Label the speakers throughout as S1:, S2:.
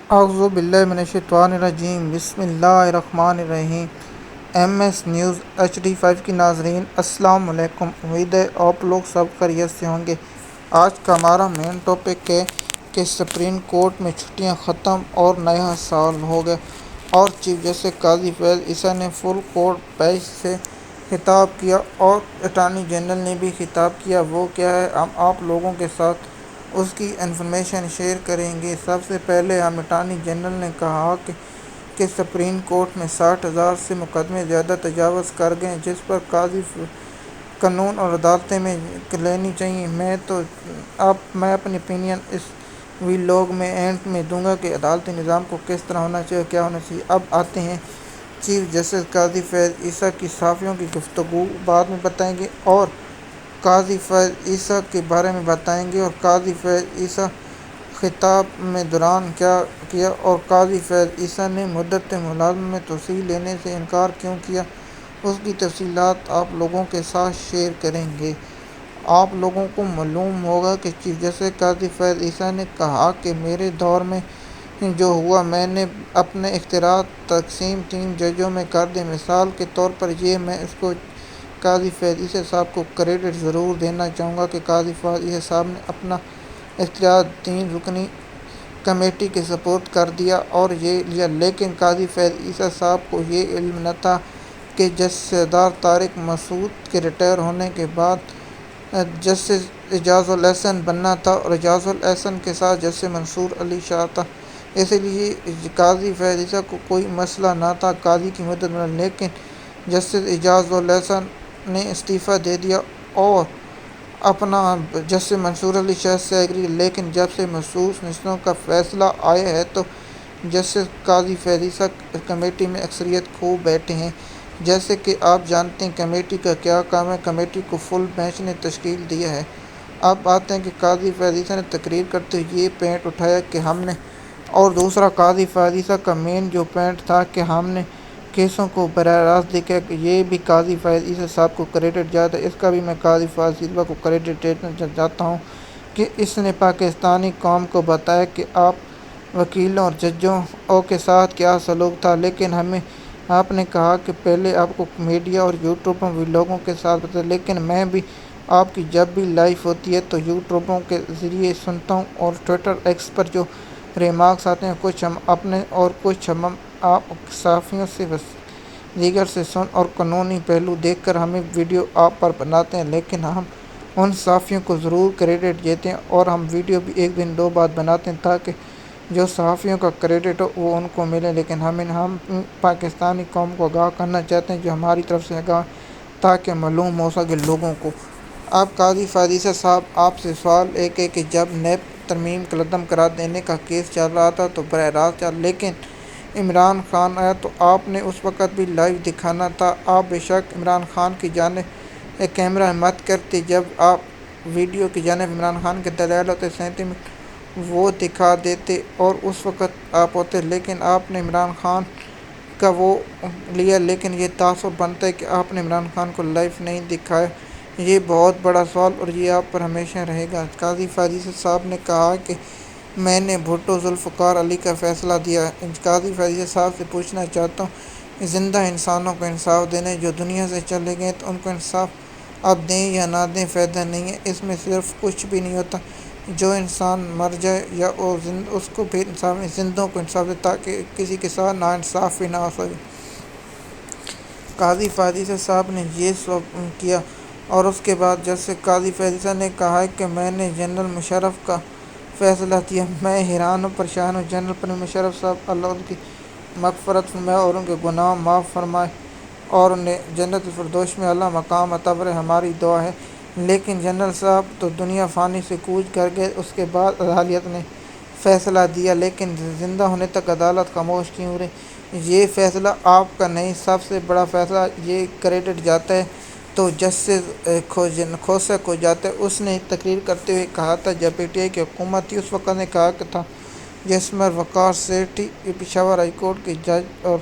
S1: اعوذ باللہ من الشیطان الرجیم، بسم اللہ الرحمن الرحیم۔ ایم ایس نیوز HD5 کی ناظرین السلام علیکم۔ امید ہے آپ لوگ سب خیریت سے ہوں گے۔ آج کا ہمارا مین ٹاپک ہے کہ سپریم کورٹ میں چھٹیاں ختم اور نیا سال ہو گیا، اور چیف جسٹس قاضی فیض عیسیٰ نے فل کورٹ بیچ سے خطاب کیا اور اٹارنی جنرل نے بھی خطاب کیا۔ وہ کیا ہے، ہم آپ لوگوں کے ساتھ اس کی انفارمیشن شیئر کریں گے۔ سب سے پہلے ہم اٹارنی جنرل نے کہا کہ سپریم کورٹ میں 60,000 سے مقدمے زیادہ تجاوز کر گئے، جس پر قاضی قانون اور عدالتیں میں لینی چاہیے۔ میں اپنی اوپینین اس ویلاگ میں اینڈ میں دوں گا کہ عدالتی نظام کو کس طرح ہونا چاہیے، کیا ہونا چاہیے۔ اب آتے ہیں چیف جسٹس قاضی فیض عیسیٰ کی صحافیوں کی گفتگو بعد میں بتائیں گے، اور قاضی فیض عیسیٰ کے بارے میں بتائیں گے، اور قاضی فیض عیسیٰ خطاب میں دوران کیا کیا، اور قاضی فیض عیسیٰ نے مدت ملازمت میں توسیع لینے سے انکار کیوں کیا، اس کی تفصیلات آپ لوگوں کے ساتھ شیئر کریں گے۔ آپ لوگوں کو معلوم ہوگا کہ چیف جسٹس قاضی فیض عیسیٰ نے کہا کہ میرے دور میں جو ہوا، میں نے اپنے اختیارات تقسیم 3 ججوں میں کر دیے۔ مثال کے طور پر میں اس کو قاضی فیض عیسیٰ صاحب کو کریڈٹ ضرور دینا چاہوں گا کہ قاضی فیض عیسیٰ صاحب نے اپنا اختیار 3 رکنی کمیٹی کے سپرد کر دیا اور یہ لیا، لیکن قاضی فیض عیسیٰ صاحب کو یہ علم نہ تھا کہ جسٹس سردار طارق مسعود کے ریٹائر ہونے کے بعد جسٹس اعجاز الاحسن بننا تھا، اور اعجاز الاحسن کے ساتھ جسٹس منصور علی شاہ تھا۔ اس لیے قاضی فیض عیسیٰ کو کوئی مسئلہ نہ تھا قاضی کی مدت میں، لیکن جسٹس اعجاز الاحسن نے استعفیٰ دے دیا اور اپنا جسٹس منصور علی شاہ سے ایگری، لیکن جب سے مخصوص نشستوں کا فیصلہ آیا ہے تو جسٹس قاضی فیض عیسیٰ کمیٹی میں اکثریت کھو بیٹھے ہیں۔ جیسے کہ آپ جانتے ہیں کمیٹی کا کیا کام ہے، کمیٹی کو فل بینچ نے تشکیل دیا ہے۔ اب آتے ہیں کہ قاضی فیض عیسیٰ نے تقریر کرتے ہوئے یہ پوائنٹ اٹھایا کہ ہم نے، اور دوسرا قاضی فیض عیسیٰ کا مین جو پوائنٹ تھا کہ ہم نے کیسوں کو براہ راست دیکھا، کہ یہ بھی قاضی فیض عیسیٰ صاحب کو کریڈٹ جاتا ہے۔ اس کا بھی میں قاضی فیض عیسیٰ کو کریڈٹ دینا چاہتا ہوں کہ اس نے پاکستانی قوم کو بتایا کہ آپ وکیلوں اور ججوں کے ساتھ کیا سلوک تھا، لیکن آپ نے کہا کہ پہلے آپ کو میڈیا اور یوٹیوب ویلاگوں کے ساتھ بتایا، لیکن میں بھی آپ کی جب بھی لائیو ہوتی ہے تو یوٹیوبوں کے ذریعے سنتا ہوں، اور ٹویٹر ایکس پر جو ریمارکس آتے ہیں، کچھ ہم اپنے اور کچھ ہم آپ صحافیوں سے دیگر سے سن اور قانونی پہلو دیکھ کر ہمیں ویڈیو آپ پر بناتے ہیں، لیکن ہم ان صحافیوں کو ضرور کریڈٹ دیتے ہیں، اور ہم ویڈیو بھی 1 دن 2 بعد بناتے ہیں تاکہ جو صحافیوں کا کریڈٹ ہو وہ ان کو ملے، لیکن ہم پاکستانی قوم کو آگاہ کرنا چاہتے ہیں جو ہماری طرف سے آگاہ، تاکہ معلوم ہو سکے لوگوں کو۔ اب قاضی فیض عیسیٰ صاحب آپ سے سوال ایک ہے کہ جب نیب ترمیم قلم کرا دینے کا کیس چل رہا تھا تو براہ راست لیکن عمران خان آیا تو آپ نے اس وقت بھی لائیو دکھانا تھا۔ آپ بے شک عمران خان کی جانب کیمرہ مت کرتے، جب آپ ویڈیو کی جانب عمران خان کے دلائل ہوتے 37 منٹ وہ دکھا دیتے اور اس وقت آپ ہوتے، لیکن آپ نے عمران خان کا وہ لیا، لیکن یہ تعصب بنتا ہے کہ آپ نے عمران خان کو لائیو نہیں دکھایا۔ یہ بہت بڑا سوال اور یہ آپ پر ہمیشہ رہے گا۔ قاضی فیض عیسیٰ صاحب نے کہا کہ میں نے بھٹو ذوالفقار علی کا فیصلہ دیا۔ قاضی فیض عیسیٰ صاحب سے پوچھنا چاہتا ہوں، زندہ انسانوں کو انصاف دینے جو دنیا سے چلے گئے تو ان کو انصاف اب دیں یا نہ دیں فائدہ نہیں ہے، اس میں صرف کچھ بھی نہیں ہوتا۔ جو انسان مر جائے یا اس کو پھر انصاف نہیں، زندوں کو انصاف دے تاکہ کسی کے ساتھ ناانصافی نہ ہو سکے۔ قاضی فیض عیسیٰ صاحب نے یہ سب کیا، اور اس کے بعد جسٹس قاضی فیض عیسیٰ نے کہا کہ میں نے جنرل مشرف کا فیصلہ دیا، میں حیران و پریشان ہوں۔ جنرل پرویز مشرف صاحب، اللہ ان کی مغفرت فرمائے اور ان کے گناہ معاف فرمائے اور انہیں جنت الفردوس میں اعلیٰ مقام عطا فرمائے، ہماری دعا ہے۔ لیکن جنرل صاحب تو دنیا فانی سے کوچ کر گئے، اس کے بعد عدالت نے فیصلہ دیا، لیکن زندہ ہونے تک عدالت خاموش کیوں رہی؟ یہ فیصلہ آپ کا نہیں، سب سے بڑا فیصلہ یہ کریڈٹ جاتا ہے تو جسٹس کھوسہ کو جاتا ہے۔ اس نے تقریر کرتے ہوئے کہا تھا جب پی ٹی آئی کی حکومت تھی، اس وقت نے کہا تھا جسمر وقار سیٹھی پشاور ہائی کورٹ کے جج اور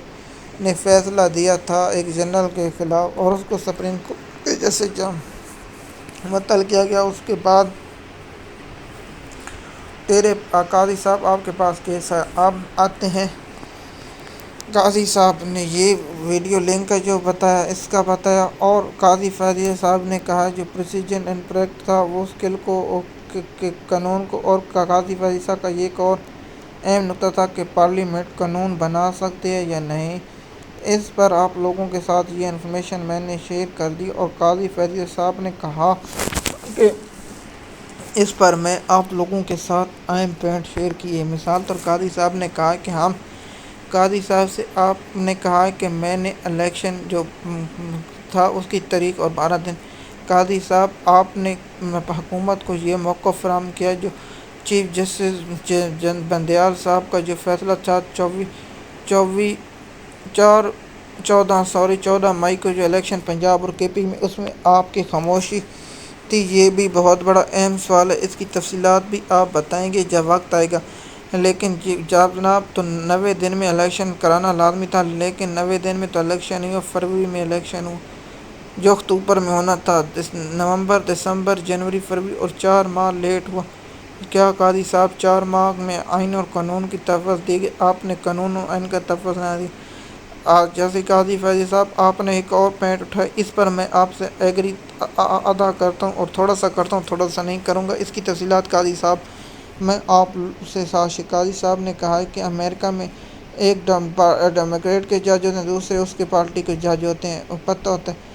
S1: نے فیصلہ دیا تھا ایک جنرل کے خلاف، اور اس کو سپریم کورٹ کے جج سے معطل کیا گیا۔ اس کے بعد تیرے قاضی صاحب آپ کے پاس کیس ہے، آپ آتے ہیں۔ قاضی صاحب نے یہ ویڈیو لنک جو بتایا اس کا بتایا، اور قاضی فیضیہ صاحب نے کہا جو پریسیجن اینڈ پریکٹ تھا وہ اسکل کو کے قانون کو، اور قاضی فیضیہ صاحب کا یہ ایک اور اہم نکتہ تھا کہ پارلیمنٹ قانون بنا سکتی ہے یا نہیں۔ اس پر آپ لوگوں کے ساتھ یہ انفارمیشن میں نے شیئر کر دی، اور قاضی فیضیہ صاحب نے کہا کہ اس پر میں آپ لوگوں کے ساتھ اہم پوائنٹ شیئر کیے۔ مثال طور قاضی صاحب نے کہا کہ قاضی صاحب سے آپ نے کہا کہ میں نے الیکشن جو تھا اس کی تاریخ اور 12 دن۔ قاضی صاحب آپ نے حکومت کو یہ موقع فراہم کیا جو چیف جسٹس بندیال صاحب کا جو فیصلہ تھا 14 مئی کو جو الیکشن پنجاب اور کے پی میں، اس میں آپ کی خاموشی تھی۔ یہ بھی بہت بڑا اہم سوال ہے، اس کی تفصیلات بھی آپ بتائیں گے جب وقت آئے گا۔ لیکن جناب تو 90 دن میں الیکشن کرانا لازمی تھا، لیکن 90 دن میں تو الیکشن نہیں ہوا، فروری میں الیکشن ہوا جو اکتوبر میں ہونا تھا۔ نومبر، دسمبر، جنوری، فروری اور 4 ماہ لیٹ ہوا۔ کیا قاضی صاحب 4 ماہ میں آئین اور قانون کی تفویض دی گئی؟ آپ نے قانون اور آئین کا تفویض نہ دی۔ جیسے قاضی فیضیہ صاحب آپ نے ایک اور پوائنٹ اٹھایا، اس پر میں آپ سے ایگری ادا کرتا ہوں اور تھوڑا سا کرتا ہوں، تھوڑا سا نہیں کروں گا۔ اس کی تفصیلات قاضی صاحب میں آپ سے قاضی صاحب نے کہا کہ امریکہ میں ایک ڈیموکریٹ کے جج ہوتے ہیں، دوسرے اس کے پارٹی کے جج ہوتے ہیں، پتہ ہوتا ہے۔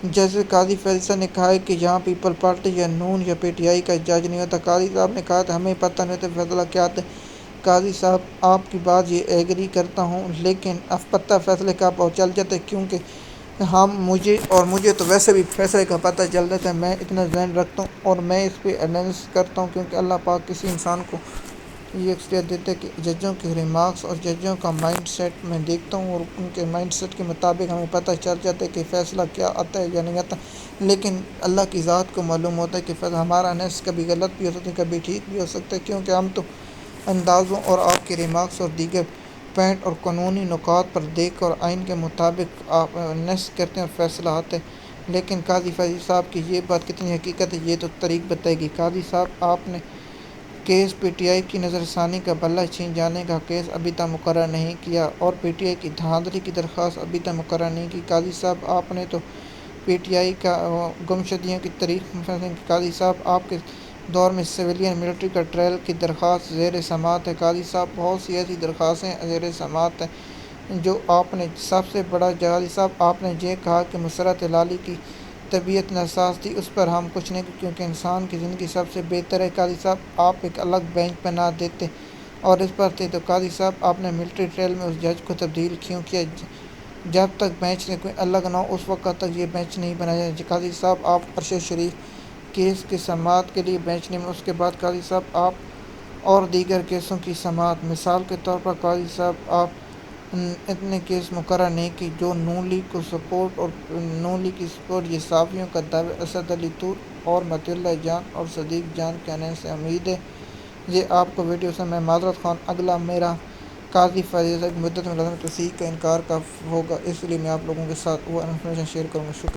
S1: جیسے قاضی فیضیہ صاحب نے کہا کہ یہاں پیپل پارٹی یا نون یا پی ٹی آئی کا جج نہیں ہوتا۔ قاضی صاحب نے کہا کہ ہمیں پتہ نہیں ہوتا فیصلہ کیا آتا ہے۔ قاضی صاحب آپ کی بات یہ ایگری کرتا ہوں، لیکن اب پتہ فیصلے کا آپ چل جاتا ہے، کیونکہ مجھے تو ویسے بھی فیصلے کا پتہ چل جاتا ہے۔ میں اتنا ذہن رکھتا ہوں اور میں اس پہ انالائز کرتا ہوں، کیونکہ اللہ پاک کسی انسان کو یہ اختیار دیتا ہے کہ ججوں کے ریمارکس اور ججوں کا مائنڈ سیٹ میں دیکھتا ہوں، اور ان کے مائنڈ سیٹ کے مطابق ہمیں پتہ چل جاتا ہے کہ فیصلہ کیا آتا ہے یا نہیں آتا۔ لیکن اللہ کی ذات کو معلوم ہوتا ہے کہ فیصلہ ہمارا انالائز کبھی غلط بھی ہو سکتا ہے، کبھی ٹھیک بھی ہو سکتا ہے، کیونکہ ہم تو اندازوں اور آپ کے ریمارکس اور دیگر پوائنٹ اور قانونی نکات پر دیکھ کر آئین کے مطابق آپ انالائز کرتے ہیں اور فیصلہ آتا ہے۔ لیکن قاضی فیضیہ صاحب کی یہ بات کتنی حقیقت ہے یہ تو تاریخ بتائے گی۔ قاضی صاحب آپ نے کیس پی ٹی آئی کی نظر ثانی کا بلّہ چھین جانے کا کیس ابھی تک مقرر نہیں کیا، اور پی ٹی آئی کی دھاندلی کی درخواست ابھی تک مقرر نہیں کی۔ قاضی صاحب آپ نے تو پی ٹی آئی کا گمشدگیوں کی تاریخ فیصلہ کی۔ قاضی صاحب آپ کے دور میں سویلین ملٹری کا ٹرائل کی درخواست زیر سماعت ہے۔ قاضی صاحب بہت سی ایسی درخواستیں زیر سماعت ہیں جو آپ نے سب سے بڑا قاضی صاحب آپ نے یہ کہا کہ مسرت لالی کی طبیعت ناساز تھی، اس پر ہم کچھ نہیں کیونکہ انسان کی زندگی سب سے بہتر ہے۔ قاضی صاحب آپ ایک الگ بینچ بنا دیتے اور اس پر تھے، تو قاضی صاحب آپ نے ملٹری ٹرائل میں اس جج کو تبدیل کیوں کیا؟ جب تک بینچ سے کوئی الگ نہ ہو اس وقت تک یہ بینچ نہیں بنایا جائے۔ قاضی صاحب آپ ارشد شریف کیس کی سماعت کے لیے بینچ نہیں بنا، اس کے بعد قاضی صاحب آپ اور دیگر کیسوں کی سماعت۔ مثال کے طور پر قاضی صاحب آپ اتنے کیس مقرر نہیں کی جو نون لیگ کو سپورٹ اور نون لیگ کی سپورٹ یہ صحافیوں کا دعوی اسد علی طور اور مطیع اللہ جان اور صدیق جان کہنے سے امید ہے یہ آپ کو ویڈیو سے میں معذرت خواہ اگلا میرا قاضی فیضیہ صاحب کی مدت میں لازمی تصحیح کا انکار کا ہوگا، اس لیے میں آپ لوگوں کے ساتھ وہ انفارمیشن شیئر کروں گا۔ شکریہ۔